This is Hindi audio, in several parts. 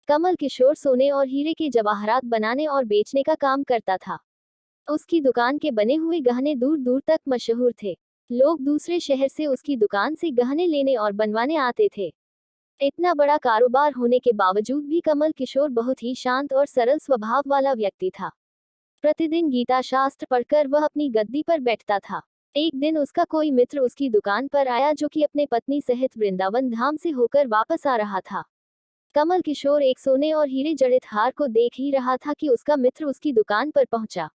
कमल किशोर सोने और हीरे के जवाहरात बनाने और बेचने का काम करता था। उसकी दुकान के बने हुए गहने दूर दूर तक मशहूर थे। लोग दूसरे शहर से उसकी दुकान से गहने लेने और बनवाने आते थे। इतना बड़ा कारोबार होने के बावजूद भी कमल किशोर बहुत ही शांत और सरल स्वभाव वाला व्यक्ति था। प्रतिदिन गीता शास्त्र पढ़कर वह अपनी गद्दी पर बैठता था। एक दिन उसका कोई मित्र उसकी दुकान पर आया जो कि अपने पत्नी सहित वृंदावन धाम से होकर वापस आ रहा था। कमल किशोर एक सोने और हीरे जड़ित हार को देख ही रहा था कि उसका मित्र उसकी दुकान पर पहुंचा।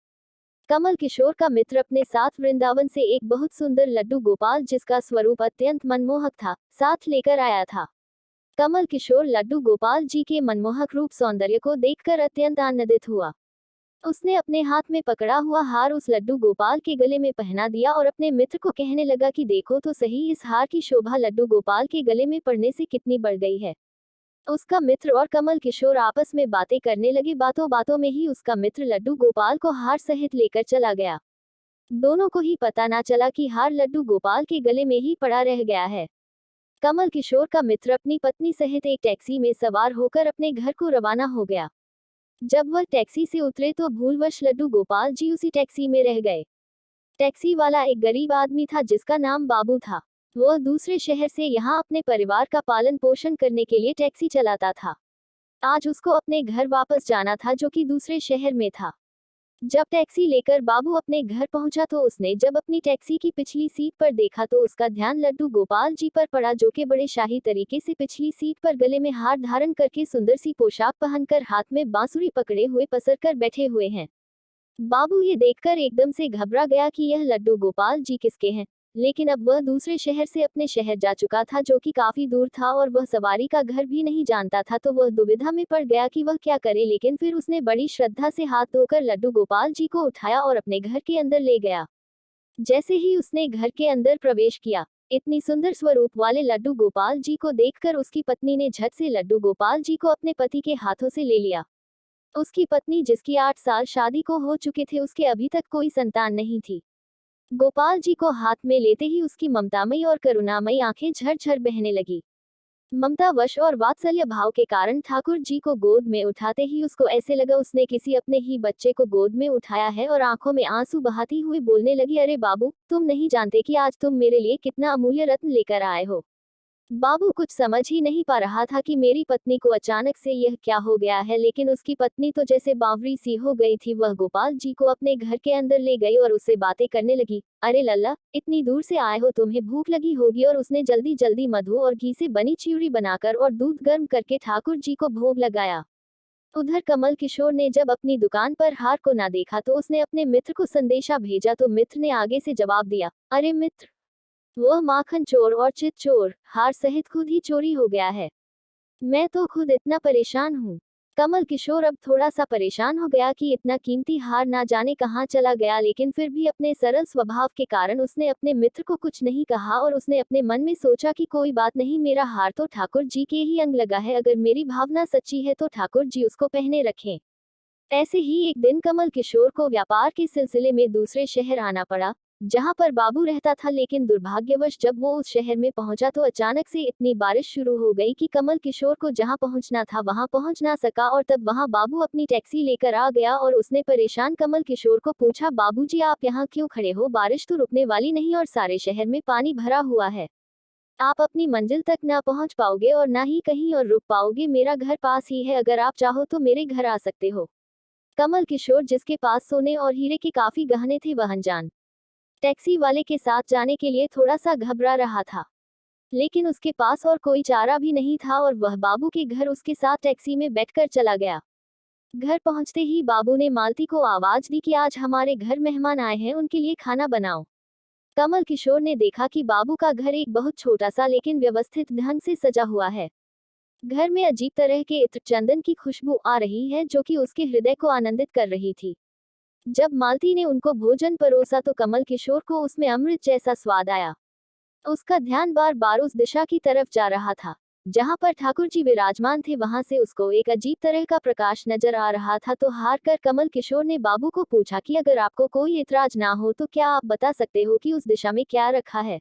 कमल किशोर का मित्र अपने साथ वृंदावन से एक बहुत सुंदर लड्डू गोपाल जिसका स्वरूप अत्यंत मनमोहक था, साथ लेकर आया था। कमल किशोर लड्डू गोपाल जी के मनमोहक रूप सौंदर्य को देखकर अत्यंत आनंदित हुआ। उसने अपने हाथ में पकड़ा हुआ हार उस लड्डू गोपाल के गले में पहना दिया और अपने मित्र को कहने लगा कि देखो तो सही, इस हार की शोभा लड्डू गोपाल के गले में पड़ने से कितनी बढ़ गई है। उसका मित्र और कमल किशोर आपस में बातें करने लगे। बातों बातों में ही उसका मित्र लड्डू गोपाल को हार सहित लेकर चला गया। दोनों को ही पता ना चला कि हार लड्डू गोपाल के गले में ही पड़ा रह गया है। कमल किशोर का मित्र अपनी पत्नी सहित एक टैक्सी में सवार होकर अपने घर को रवाना हो गया। जब वह टैक्सी से उतरे तो भूलवश लड्डू गोपाल जी उसी टैक्सी में रह गए। टैक्सी वाला एक गरीब आदमी था जिसका नाम बाबू था। वह दूसरे शहर से यहाँ अपने परिवार का पालन पोषण करने के लिए टैक्सी चलाता था। आज उसको अपने घर वापस जाना था जो कि दूसरे शहर में था। जब टैक्सी लेकर बाबू अपने घर पहुंचा तो उसने जब अपनी टैक्सी की पिछली सीट पर देखा तो उसका ध्यान लड्डू गोपाल जी पर पड़ा जो कि बड़े शाही तरीके से पिछली सीट पर गले में हार धारण करके सुंदर सी पोशाक पहनकर हाथ में बांसुरी पकड़े हुए पसर कर बैठे हुए हैं। बाबू ये देखकर एकदम से घबरा गया कि यह लड्डू गोपाल जी किसके हैं। लेकिन अब वह दूसरे शहर से अपने शहर जा चुका था जो कि काफी दूर था और वह सवारी का घर भी नहीं जानता था, तो वह दुविधा में पड़ गया कि वह क्या करे। लेकिन फिर उसने बड़ी श्रद्धा से हाथ धोकर लड्डू गोपाल जी को उठाया और अपने घर के अंदर ले गया। जैसे ही उसने घर के अंदर प्रवेश किया, इतनी सुंदर स्वरूप वाले लड्डू गोपाल जी को देखकर उसकी पत्नी ने झट से लड्डू गोपाल जी को अपने पति के हाथों से ले लिया। उसकी पत्नी जिसकी 8 साल शादी को हो चुके थे, उसके अभी तक कोई संतान नहीं थी। गोपाल जी को हाथ में लेते ही उसकी ममतामयी और करुणामयी आंखें झरझर बहने लगी। ममतावश और वात्सल्य भाव के कारण ठाकुर जी को गोद में उठाते ही उसको ऐसे लगा उसने किसी अपने ही बच्चे को गोद में उठाया है और आंखों में आंसू बहाती हुई बोलने लगी, अरे बाबू, तुम नहीं जानते कि आज तुम मेरे लिए कितना अमूल्य रत्न लेकर आए हो। बाबू कुछ समझ ही नहीं पा रहा था कि मेरी पत्नी को अचानक से यह क्या हो गया है, लेकिन उसकी पत्नी तो जैसे बावरी सी हो गई थी। वह गोपाल जी को अपने घर के अंदर ले गई और उससे बातें करने लगी। अरे लल्ला, इतनी दूर से आए हो, तुम्हें भूख लगी होगी। और उसने जल्दी जल्दी मधु और घी से बनी चिवड़ी बनाकर और दूध गर्म करके ठाकुर जी को भोग लगाया। उधर कमल किशोर ने जब अपनी दुकान पर हार को ना देखा तो उसने अपने मित्र को संदेशा भेजा, तो मित्र ने आगे से जवाब दिया, अरे मित्र, वह माखन चोर और चित चोर हार सहित खुद ही चोरी हो गया है। मैं तो खुद इतना परेशान हूँ। कमल किशोर अब थोड़ा सा परेशान हो गया कि इतना कीमती हार ना जाने कहाँ चला गया, लेकिन फिर भी अपने सरल स्वभाव के कारण उसने अपने मित्र को कुछ नहीं कहा और उसने अपने मन में सोचा कि कोई बात नहीं, मेरा हार तो ठाकुर जी के ही अंग लगा है, अगर मेरी भावना सच्ची है तो ठाकुर जी उसको पहने रखें। ऐसे ही एक दिन कमल किशोर को व्यापार के सिलसिले में दूसरे शहर आना पड़ा जहां पर बाबू रहता था, लेकिन दुर्भाग्यवश जब वो उस शहर में पहुंचा तो अचानक से इतनी बारिश शुरू हो गई कि कमल किशोर को जहां पहुंचना था वहां पहुंच ना सका। और तब वहां बाबू अपनी टैक्सी लेकर आ गया और उसने परेशान कमल किशोर को पूछा, बाबूजी आप यहाँ क्यों खड़े हो? बारिश तो रुकने वाली नहीं और सारे शहर में पानी भरा हुआ है। आप अपनी मंजिल तक ना पहुंच पाओगे और ना ही कहीं और रुक पाओगे। मेरा घर पास ही है, अगर आप चाहो तो मेरे घर आ सकते हो। कमल किशोर, जिसके पास सोने और हीरे के काफी गहने थे, वह अनजान टैक्सी वाले के साथ जाने के लिए थोड़ा सा घबरा रहा था, लेकिन उसके पास और कोई चारा भी नहीं था और वह बाबू के घर उसके साथ टैक्सी में बैठकर चला गया। घर पहुंचते ही बाबू ने मालती को आवाज दी कि आज हमारे घर मेहमान आए हैं, उनके लिए खाना बनाओ। कमल किशोर ने देखा कि बाबू का घर एक बहुत छोटा सा लेकिन व्यवस्थित ढंग से सजा हुआ है। घर में अजीब तरह के इत्र चंदन की खुशबू आ रही है जो कि उसके हृदय को आनंदित कर रही थी। जब मालती ने उनको भोजन परोसा तो कमल किशोर को उसमें अमृत जैसा स्वाद आया। उसका ध्यान बार बार उस दिशा की तरफ जा रहा था जहां पर ठाकुर जी विराजमान थे। वहां से उसको एक अजीब तरह का प्रकाश नजर आ रहा था। तो हार कर कमल किशोर ने बाबू को पूछा कि अगर आपको कोई इतराज ना हो तो क्या आप बता सकते हो कि उस दिशा में क्या रखा है?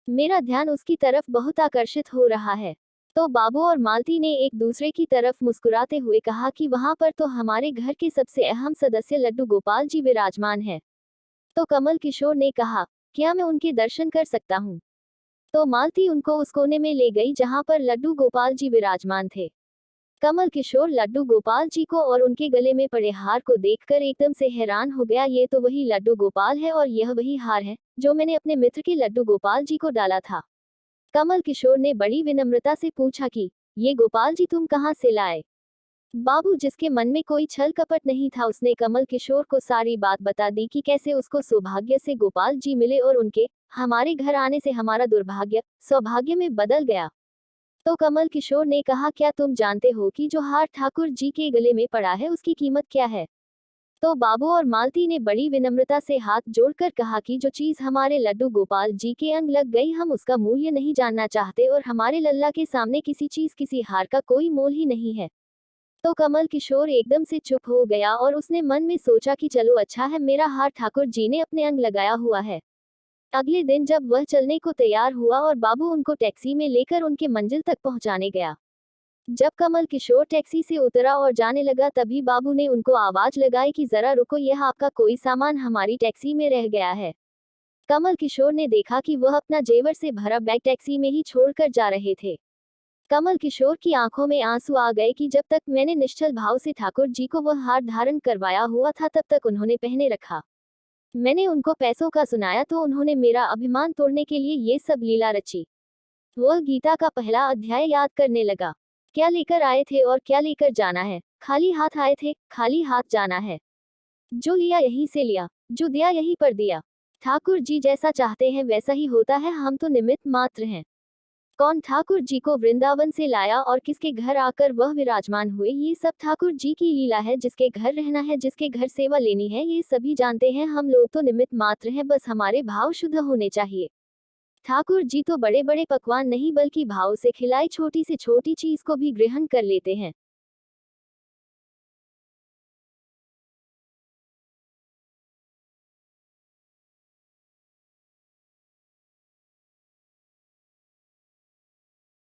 मेरा ध्यान उसकी तरफ बहुत आकर्षित हो रहा है। तो बाबू और मालती ने एक दूसरे की तरफ मुस्कुराते हुए कहा कि वहां पर तो हमारे घर के सबसे अहम सदस्य लड्डू गोपाल जी विराजमान है। तो कमल किशोर ने कहा, क्या मैं उनके दर्शन कर सकता हूँ? तो मालती उनको उस कोने में ले गई जहां पर लड्डू गोपाल जी विराजमान थे। कमल किशोर लड्डू गोपाल जी को और उनके गले में पड़े हार को देखकर एकदम से हैरान हो गया। ये तो वही लड्डू गोपाल है और यह वही हार है जो मैंने अपने मित्र के लड्डू गोपाल जी को डाला था। कमल किशोर ने बड़ी विनम्रता से पूछा कि ये गोपाल जी तुम कहाँ से लाए? बाबू, जिसके मन में कोई छल कपट नहीं था, उसने कमल किशोर को सारी बात बता दी कि कैसे उसको सौभाग्य से गोपाल जी मिले और उनके हमारे घर आने से हमारा दुर्भाग्य सौभाग्य में बदल गया। तो कमल किशोर ने कहा, क्या तुम जानते हो कि जो हार ठाकुर जी के गले में पड़ा है उसकी कीमत क्या है? तो बाबू और मालती ने बड़ी विनम्रता से हाथ जोड़कर कहा कि जो चीज हमारे लड्डू गोपाल जी के अंग लग गई, हम उसका मूल्य नहीं जानना चाहते और हमारे लल्ला के सामने किसी चीज किसी हार का कोई मोल ही नहीं है। तो कमल किशोर एकदम से चुप हो गया और उसने मन में सोचा कि चलो अच्छा है, मेरा हार ठाकुर जी ने अपने अंग लगाया हुआ है। अगले दिन जब वह चलने को तैयार हुआ और बाबू उनको टैक्सी में लेकर उनके मंजिल तक पहुंचाने गया, जब कमल किशोर टैक्सी से उतरा और जाने लगा, तभी बाबू ने उनको आवाज लगाई कि जरा रुको, यह आपका कोई सामान हमारी टैक्सी में रह गया है। कमल किशोर ने देखा कि वह अपना जेवर से भरा बैग टैक्सी में ही छोड़कर जा रहे थे। कमल किशोर की आंखों में आंसू आ गए कि जब तक मैंने निश्चल भाव से ठाकुर जी को वह हार धारण करवाया हुआ था, तब तक उन्होंने पहने रखा। मैंने उनको पैसों का सुनाया तो उन्होंने मेरा अभिमान तोड़ने के लिए ये सब लीला रची। वह गीता का पहला अध्याय याद करने लगा। क्या लेकर आए थे और क्या लेकर जाना है? खाली हाथ आए थे, खाली हाथ जाना है। जो लिया यहीं से लिया, जो दिया यहीं पर दिया। ठाकुर जी जैसा चाहते हैं वैसा ही होता है, हम तो निमित्त मात्र हैं। कौन ठाकुर जी को वृंदावन से लाया और किसके घर आकर वह विराजमान हुए, ये सब ठाकुर जी की लीला है। जिसके घर रहना है, जिसके घर सेवा लेनी है, ये सभी जानते हैं। हम लोग तो निमित्त मात्र हैं, बस हमारे भाव शुद्ध होने चाहिए। ठाकुर जी तो बड़े बड़े पकवान नहीं बल्कि भाव से खिलाई छोटी से छोटी चीज को भी ग्रहण कर लेते हैं।